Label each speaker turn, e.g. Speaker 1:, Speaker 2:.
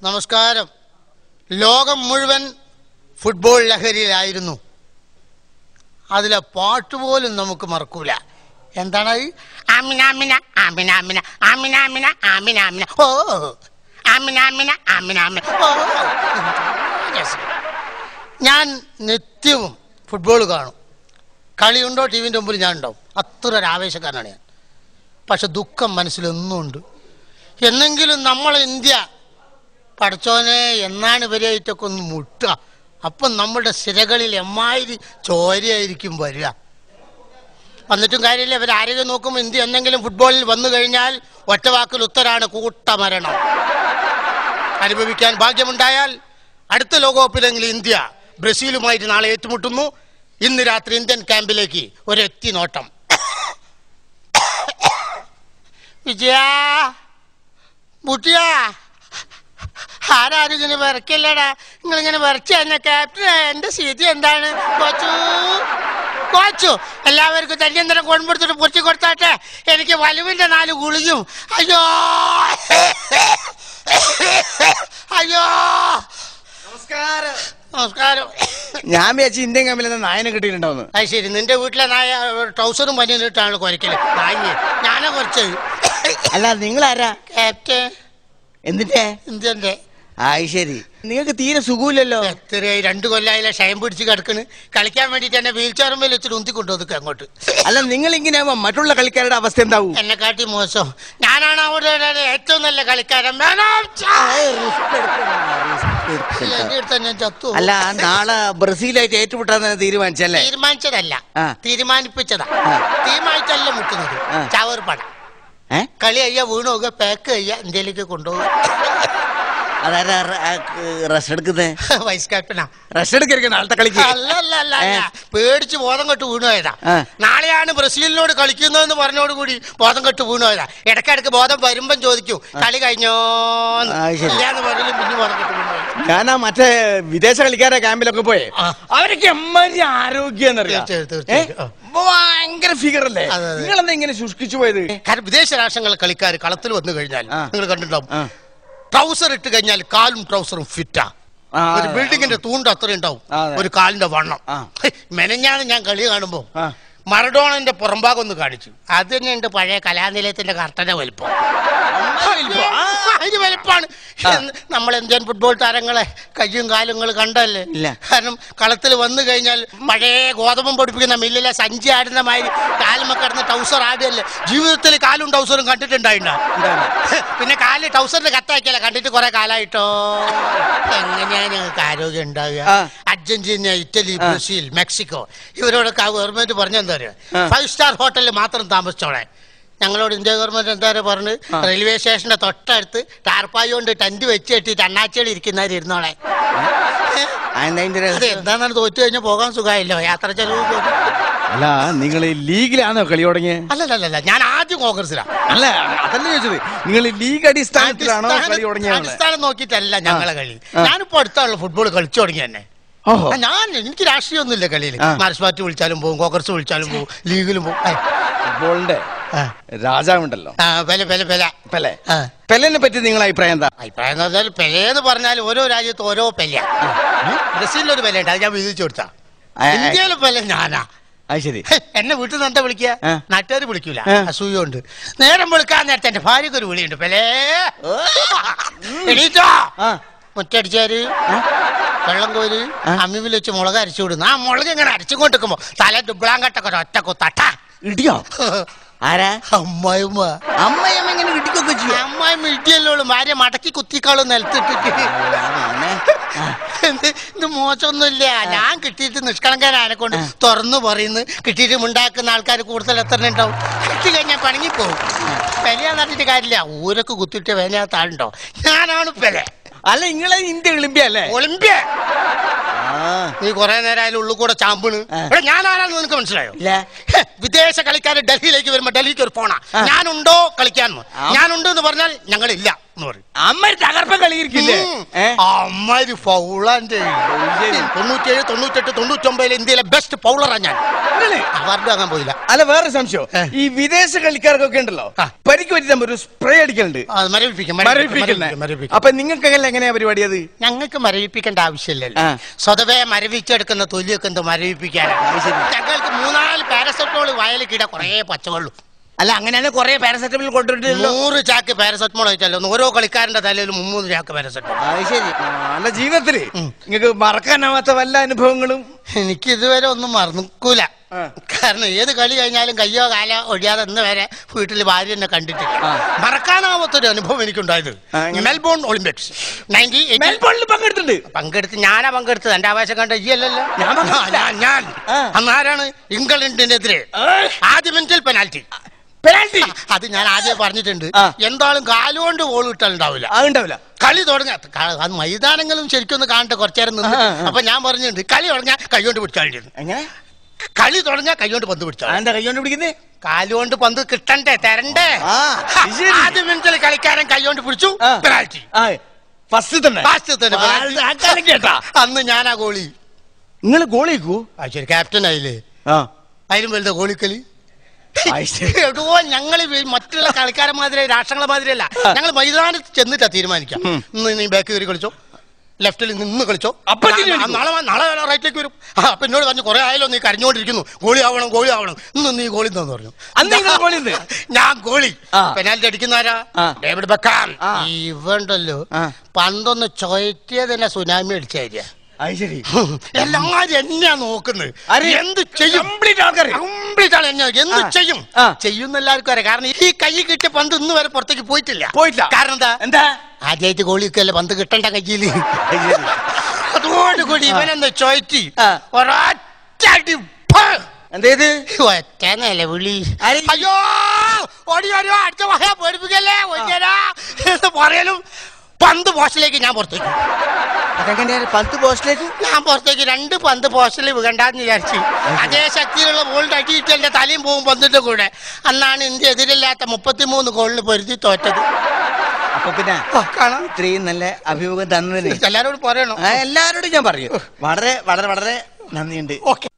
Speaker 1: നമസ്കാരം. ലോകം മുഴുവൻ ഫുട്ബോൾ ലഹരിയിലായിരുന്നു. അതിലെ പാട്ട് പോലും നമുക്ക് മറക്കൂല. എന്താണ്? ആമിന ആമിന ആമിന ആമിന ആമിന ആമിന ആമിന ആമിന ഓ ആമിന ആമിന ആമിന ആമിന ഓ. ഞാൻ നിത്യവും ഫുട്ബോൾ കാണും. കളിയുണ്ടോ ടി വിൻ്റെ മുമ്പിൽ ഞാൻ ഉണ്ടാവും. അത്ര ഒരു ആവേശക്കാരനാണ് ഞാൻ. പക്ഷെ ദുഃഖം മനസ്സിലൊന്നുമുണ്ട്. എന്നെങ്കിലും നമ്മൾ ഇന്ത്യ പഠിച്ചോനെ എന്നാണ് ഇവരെയായിട്ടൊക്കെ ഒന്ന് മുട്ടുക. അപ്പം നമ്മുടെ സിരകളിൽ എമ്മാതിരി ചോരയായിരിക്കും വരിക. വന്നിട്ടും കാര്യമില്ല. ഇവർ ആരോഗ്യം നോക്കുമ്പോൾ ഇന്ത്യ എന്തെങ്കിലും ഫുട്ബോളിൽ വന്നു കഴിഞ്ഞാൽ ഒറ്റവാക്കിൽ ഉത്തരാണ് കൂട്ടമരണം. അനുഭവിക്കാൻ ഭാഗ്യമുണ്ടായാൽ അടുത്ത ലോകകപ്പിലെങ്കിലും ഇന്ത്യ ബ്രസീലുമായിട്ട് നാളെ ഏറ്റുമുട്ടുന്നു. ഇന്ന് രാത്രി ഇന്ത്യൻ ക്യാമ്പിലേക്ക് ഒരെത്തി നോട്ടം. വിജയ മുട്ടിയാ ആരാരും ഇങ്ങനെ വിറക്കല്ലടാ. നിങ്ങളിങ്ങനെ വിറച്ച തന്നെ ക്യാപ്റ്റൻ. എൻ്റെ സ്ഥിതി എന്താണ്? കോച്ചു എല്ലാവർക്കും തന്നെന്തരം കൊണ്ടുപിടിച്ചിട്ട് പൊറ്റി കൊടുത്താട്ടെ. എനിക്ക് വലുവിൻ്റെ 4 ഗുളിയും. അയ്യോ അയ്യോ.
Speaker 2: നമസ്കാരം.
Speaker 1: നമസ്കാരം.
Speaker 2: ഞാൻ വിചാരിച്ചു ഇന്ത്യൻ ക്യാമ്പിൽ നായനെ കിട്ടിയിട്ടുണ്ടാവുന്നു.
Speaker 1: അത് ശരി. നിന്റെ വീട്ടിലെ നായ ട്രൗസറും പനിയിട്ടാണ് കുരയ്ക്കല്. നായ ഞാനാ കുറച്ചത്.
Speaker 2: അല്ല നിങ്ങളാരാ?
Speaker 1: ക്യാപ്റ്റൻ.
Speaker 2: എന്തിന്റെ?
Speaker 1: ഇന്ത്യൻ്റെ.
Speaker 2: ശരി. നിങ്ങൾക്ക് തീരെ സുഖമില്ലല്ലോ.
Speaker 1: എത്രയായി 2 കൊല്ലായില്ല ക്ഷയം പിടിച്ച് കിടക്കണ്. കളിക്കാൻ വേണ്ടിട്ട് എന്നെ വീൽ ചെയറുമ്പോൾ വെച്ചിട്ട് ഉന്തിക്കൊണ്ടുവന്നിട്ട് അങ്ങോട്ട്.
Speaker 2: അല്ല നിങ്ങൾ ഇങ്ങനെ മറ്റുള്ള കളിക്കാരുടെ അവസ്ഥ എന്താവും?
Speaker 1: എന്നെ കാട്ടി മോശം. ഞാനാണ് അവിടെ ഏറ്റവും നല്ല കളിക്കാരൻ. ഞാൻ ചത്തു.
Speaker 2: അല്ല നാളെ ബ്രസീലായിട്ട് ഏറ്റുമുട്ടാന്ന് തീരുമാനിച്ചല്ലേ?
Speaker 1: തീരുമാനിച്ചതല്ല, തീരുമാനിപ്പിച്ചതാ. തീരുമാനിച്ചല്ല മുട്ടുന്നത്. ചാവേർപ്പട കളി അയ്യ വീണു പോകുക, പാക്ക് അയ്യ ഇന്ത്യയിലേക്ക് കൊണ്ടുപോകുക.
Speaker 2: അതാരാ റെസ്റ്റ് എടുക്കുന്നത്?
Speaker 1: വൈസ് ക്യാപ്റ്റനാ.
Speaker 2: റെസ്റ്റ് എടുക്കരുത് നാളത്തെ കളിക്ക്.
Speaker 1: അല്ല പേടിച്ച് ബോധം കെട്ട് വീണുപോയതാ. നാളെയാണ് ബ്രസീലിനോട് കളിക്കുന്നതെന്ന് പറഞ്ഞോട് കൂടി ബോധം കെട്ട് വീണുപോയതാ. ഇടയ്ക്കിടയ്ക്ക് ബോധം വരുമ്പം ചോദിക്കൂ കളി കഴിഞ്ഞോന്ന് പറയലും പിന്നെ ബോധം കെട്ട് വീണുപോയി.
Speaker 2: ഞാനാ മറ്റേ വിദേശ കളിക്കാരെ ക്യാമ്പിലൊക്കെ പോയെ. അവരൊക്കെ എമ്മാതിരി ആരോഗ്യം ഭയങ്കര ഫിഗർ അല്ലേ? നിങ്ങളെന്താ ഇങ്ങനെ ശുഷ്കിച്ചു പോയത്?
Speaker 1: കാരണം വിദേശ രാഷ്ട്രങ്ങളിലെ കളിക്കാർ കളത്തിൽ വന്നു കഴിഞ്ഞാൽ നിങ്ങൾ കണ്ടിട്ടുണ്ടാവും, ട്രൗസർ ഇട്ട് കഴിഞ്ഞാൽ കാലും ട്രൗസറും ഫിറ്റാ. ഒരു ബിൽഡിങ്ങിന്റെ തൂണ്ട് അത്ര ഉണ്ടാവും ഒരു കാലിന്റെ വണ്ണം. മെനഞ്ഞാണ് ഞാൻ കളി കാണുമ്പോ മറഡോണന്റെ പുറംഭാഗം ഒന്ന് കാണിച്ചു. അത് തന്നെ ഉണ്ട് പഴയ കലാനിലയത്തിന്റെ കർട്ടന്റെ വലിപ്പം. അതിന് വലിപ്പാണ്. നമ്മൾ ഇന്ത്യൻ ഫുട്ബോൾ താരങ്ങളെ കയ്യും കാലുകൾ കണ്ടല്ലേ? കാരണം കളത്തിൽ വന്നു കഴിഞ്ഞാൽ പഴയ ഗോതമ്പം പൊടിപ്പിക്കുന്ന മില്ലിലെ സഞ്ചി ആടുന്ന മാതിരി കാലുമ കിടന്ന് ടൗസർ ആടുകയല്ലേ. ജീവിതത്തിൽ കാലും ടൗസറും കണ്ടിട്ടുണ്ടായിട്ടോ? പിന്നെ കാല് ടൗസറിന്റെ കത്താക്കിയല്ല കണ്ടിട്ട് കുറെ കാലായിട്ടോ. എങ്ങനെയാണ് ഞങ്ങൾക്ക് ആരോഗ്യം ഉണ്ടാവുക? അർജന്റീന, ഇറ്റലി, ബ്രസീൽ, മെക്സിക്കോ ഇവരോടൊക്കെ ഗവൺമെന്റ് പറഞ്ഞെന്താ പറയുക, 5 സ്റ്റാർ ഹോട്ടലിൽ മാത്രം താമസിച്ചോളെ. ഞങ്ങളോട് ഇന്ത്യ ഗവൺമെന്റ് എന്താ പറഞ്ഞ്, റെയിൽവേ സ്റ്റേഷന്റെ തൊട്ടടുത്ത് ടാർപ്പായി കൊണ്ട് ടെന്റ് വെച്ച് കെട്ടിട്ട് അണ്ണാച്ചികൾ ഇരിക്കുന്നവർ ഇരുന്നോളെ. അത് എന്താണെന്ന് തോറ്റു കഴിഞ്ഞാൽ പോകാൻ സുഖമായില്ലോ, യാത്ര ചെലവ്.
Speaker 2: അല്ല നിങ്ങൾ ലീഗിലാണോ കളി തുടങ്ങിയത്?
Speaker 1: അല്ലല്ല, ഞാൻ ആദ്യം കോൺഗ്രസിലാണ്.
Speaker 2: അല്ല അതല്ല ചോദിച്ചത്, നിങ്ങൾ ലീഗ് അടിസ്ഥാനത്തിലാണോ കളി തുടങ്ങിയത്?
Speaker 1: അടിസ്ഥാനം നോക്കിയിട്ടല്ല ഞങ്ങളെ കളി. ഞാനിപ്പോ അടുത്തുള്ള ഫുട്ബോൾ കളിച്ചു തുടങ്ങി തന്നെ. എനിക്ക് രാഷ്ട്രീയമൊന്നുമില്ല കളിയിൽ. മാർക്സ് പാർട്ടി വിളിച്ചാലും പോകും, കോൺഗ്രസ് വിളിച്ചാലും പോകും, ലീഗിലും പോകും.
Speaker 2: ഫുട്ബോളിന്റെ രാജാവുണ്ടല്ലോ പെലെനെ പറ്റി നിങ്ങളുടെ അഭിപ്രായം എന്താ?
Speaker 1: അഭിപ്രായം എന്ന് പറഞ്ഞാൽ പെലെന്ന് പറഞ്ഞാൽ ഓരോ രാജ്യത്ത് ഓരോ പെല. ബ്രസീലിലൊരു പെല ഉണ്ട്, അത് ഞാൻ വിധിച്ചു കൊടുത്താ. ഇന്ത്യയിലെ പെല ഞാനാ.
Speaker 2: ശരി.
Speaker 1: എന്നെ വീട്ടിൽ നിന്ന് എന്താ വിളിക്കുക? നാട്ടുകാർ വിളിക്കൂല, അസൂയുണ്ട്. നേരം വിളിക്കാൻ നേരത്തെ എന്റെ ഭാര്യക്ക് ഒരു വിളിയുണ്ട്, പെലേ എണീറ്റോ. മുറ്റടിച്ചാര്, വെള്ളം കോര്, അമ്മിയിൽ വെച്ച് മുളക് അരച്ചു വിടുന്നു. ആ മുളക് ഇങ്ങനെ അരച്ചുകൊണ്ടിരിക്കുമ്പോ തല ദുബ്ലാങ്കട്ടൊക്കെ ഒറ്റ കൊത്തട്ട ഇടിയോ. ആരാ? അമ്മായിമ്മ. അമ്മായിമ്മ ഇങ്ങനെ ഇടിക്കൊക്കെ ചെയ്യും. അമ്മായിമ്മ ഇടിയല്ലോളും, ഭാര്യ മടക്കി കുത്തിക്കാളും നിലത്തിട്ടിട്ട്. ഇത് മോശമൊന്നുമില്ല. ഞാൻ കിട്ടിയിട്ട് നിഷ്കളങ്കനാനെ കൊണ്ട് തുറന്നു പറയുന്നു. കിട്ടിയിട്ട് ഉണ്ടാക്കുന്ന ആൾക്കാർ കൂടുതൽ എത്ര ഉണ്ടാവും. കിട്ടി കഴിഞ്ഞാൽ പണങ്ങിപ്പോവും. പെലയാ നടത്തിയിട്ട് കാര്യമില്ല. ഊരൊക്കെ കുത്തിയിട്ട് വേനകത്ത് ആളുണ്ടോ? ഞാനാണ് പെല.
Speaker 2: അല്ല നിങ്ങളെ ഇന്ത്യ ഒളിമ്പ്യ അല്ലേ?
Speaker 1: ഒളിമ്പ്യ. നീ കൊറേ നേരം അതിൽ ഉള്ളു കൂടെ ചാമ്പിണ്. ഞാൻ ആരാന്ന് നിനക്ക് മനസ്സിലായോ? വിദേശ കളിക്കാർ ഡൽഹിയിലേക്ക് വരുമ്പോ ഡൽഹിക്ക് ഒരു ഫോണാ, ഞാനുണ്ടോ കളിക്കാൻ. ഞാനുണ്ട് എന്ന് പറഞ്ഞാൽ ഞങ്ങളില്ല. എന്ന് പറയും.
Speaker 2: അമ്മ തകർപ്പം കളിയിരിക്കില്ലേ?
Speaker 1: അമ്മാര് ഫൗളാന്റെ 97, 98, 99 ഇന്ത്യയിലെ ബെസ്റ്റ് ഫൗളറാണ് ഞാൻ. അവാർഡ് വാങ്ങാൻ പോയില്ല.
Speaker 2: അല്ല, വേറെ സംശയം, ഈ വിദേശ കളിക്കാർക്കൊക്കെ ഉണ്ടല്ലോ പരിക്ക് പറ്റി ഒരു സ്പ്രേ അടിക്കലുണ്ട്. അപ്പൊ നിങ്ങൾക്ക് എങ്ങനെയാ പരിപാടി? അത്
Speaker 1: ഞങ്ങൾക്ക് മരവിപ്പിക്കേണ്ട ആവശ്യമില്ലല്ലോ. സ്വതവേ മരവിച്ചെടുക്കുന്ന തൊലിയൊക്കെ എന്തോ മരവിപ്പിക്കാനാണ്. ഞങ്ങൾക്ക് 3-4 പാരസെറ്റമോൾ വയലിക്കിട കുറേ പച്ചവെള്ളം.
Speaker 2: അല്ല, അങ്ങനെയാണ് കുറെ പാരസെറ്റമോൾ കൊണ്ടിട്ട്
Speaker 1: 100 ചാക്ക് പാരസെറ്റമോൾ ആയിട്ടല്ലോ ഓരോ കളിക്കാരന്റെ തലയിൽ 3 ചാക്ക് പാരസെറ്റമോൾ.
Speaker 2: അത് ശരി. അല്ല, ജീവിതത്തില് നിങ്ങൾക്ക് മറക്കാനാവാത്ത വല്ല അനുഭവങ്ങളും?
Speaker 1: എനിക്ക് ഇതുവരെ ഒന്നും മറക്കൂല. കാരണം ഏത് കളി കഴിഞ്ഞാലും കയ്യോ കാലോ ഒഴിയാതെ ഇന്ന് വരെ വീട്ടിൽ ഭാര്യ എന്നെ കണ്ടിട്ടില്ല. മറക്കാനാവാത്തൊരു അനുഭവം എനിക്കുണ്ടായത് മെൽബോൺ ഒളിമ്പിക്സ് 98 പങ്കെടുത്ത്. ഞാനാ പങ്കെടുത്തത്. എന്റെ ആവേശം കണ്ട ഈ അല്ലല്ലോ. ഞാൻ അന്നാരാണ് ഇംഗ്ലണ്ടിനെതിരെ ആദ്യ മിനിറ്റിൽ പെനാൽറ്റി. അത് ഞാൻ ആദ്യം പറഞ്ഞിട്ടുണ്ട്. എന്തായാലും കാലുകൊണ്ട് ഗോൾ കിട്ടാനുണ്ടാവില്ല. കളി തുടങ്ങാ അത് മൈതാനങ്ങളും ശരിക്കൊന്ന് കാണട്ടെ കുറച്ചേരം നിന്ന്. അപ്പൊ ഞാൻ പറഞ്ഞിട്ടുണ്ട് കളി തുടങ്ങാ കൈകൊണ്ട് പിടിച്ചാൽ കളി തുടങ്ങാ കൈകൊണ്ട് പന്ത് പിടിച്ചാൽ.
Speaker 2: എന്താ കൈകൊണ്ട് പിടിക്കുന്നത്?
Speaker 1: കാലുകൊണ്ട് പന്ത് കിട്ടണ്ടേ, തരണ്ടേ. ആദ്യ മിനിറ്റിൽ കളിക്കാരൻ കൈകൊണ്ട് പിടിച്ചു, പെനാൽറ്റി. അന്ന് ഞാനാ ഗോളി.
Speaker 2: നിങ്ങൾ ഗോളിക്കൂ?
Speaker 1: ശരി, ക്യാപ്റ്റൻ ആയില്ലേ? അതിലും വലുതാ ഗോളിക്കളി. ഞങ്ങള് മറ്റുള്ള കളിക്കാരന്മാതിരി രാഷ്ട്രങ്ങളെ മാതിരിയല്ല. ഞങ്ങൾ മൈതാനത്ത് ചെന്നിട്ടാ തീരുമാനിക്കാം. ഇന്ന് നീ ബാക്ക് കയറി കളിച്ചോ, ലെഫ്റ്റിൽ നിന്ന് കളിച്ചോ, നാളെ റൈറ്റിലേക്ക് വരും. അപ്പൊ എന്നോട് പറഞ്ഞു കുറെ ആയാലോ നീ കരഞ്ഞോണ്ടിരിക്കുന്നു, ഗോളി ആവണം, ഇന്ന് നീ ഗോളി എന്താന്ന് പറഞ്ഞു. ഞാൻ ഗോളി. പെനാൽറ്റി അടിക്കുന്ന ആരാ? David Beckham. ഇവണ്ടല്ലോ പന്തൊന്ന് ചൊയറ്റിയതന്നെ സുനാമി അടിച്ചായിരിക്കും. എല്ലാരും എന്നെയാ നോക്കുന്നത്. എന്ത് ചെയ്യും? എന്ത് ചെയ്യും ചെയ്യുന്ന എല്ലാവർക്കും അറിയാം. കാരണം ഈ കൈ കിട്ടിയ പന്ത് ഇന്ന് വരെ പുറത്തേക്ക് പോയിട്ടില്ല. കാരണം എന്താ? ആദ്യമായിട്ട് ഗോളിക്കല്ലേ പന്ത് കിട്ടണ്ട കയ്യില്. അതോടുകൂടി ഇവനെന്താ ചോയ്റ്റി ഒരൊറ്റ ഒറ്റ നിലവിളി. അയ്യോ ഓടി വരോ, അടുത്ത വഹ പേടിപ്പിക്കല്ലേ എന്ന് പറയലും പന്ത് പോസ്റ്റിലേക്ക് ഞാൻ പുറത്തേക്ക്.
Speaker 2: പന്ത് പോസ്റ്റിലേക്ക്
Speaker 1: ഞാൻ പുറത്തേക്ക് 2 പന്ത് പോസ്റ്റിൽ വീകണ്ടെന്ന് വിചാരിച്ചു. അതേ ശക്തിയിലുള്ള ഗോളിന്റെ അടിയിട്ട് എന്റെ തലയും പോകും പന്തിന്റെ കൂടെ. അന്നാണ് ഇന്ത്യ എതിരില്ലാത്ത 33 ഗോളിന് പൊരുതി തോറ്റത്.
Speaker 2: അപ്പൊ പിന്നെ ഇത്രയും നല്ല അഭിമുഖം തന്നതിന്
Speaker 1: എല്ലാരോടും പറയണം.
Speaker 2: എല്ലാരോടും ഞാൻ പറയും. വളരെ വളരെ വളരെ നന്ദിയുണ്ട്.
Speaker 1: ഓക്കെ.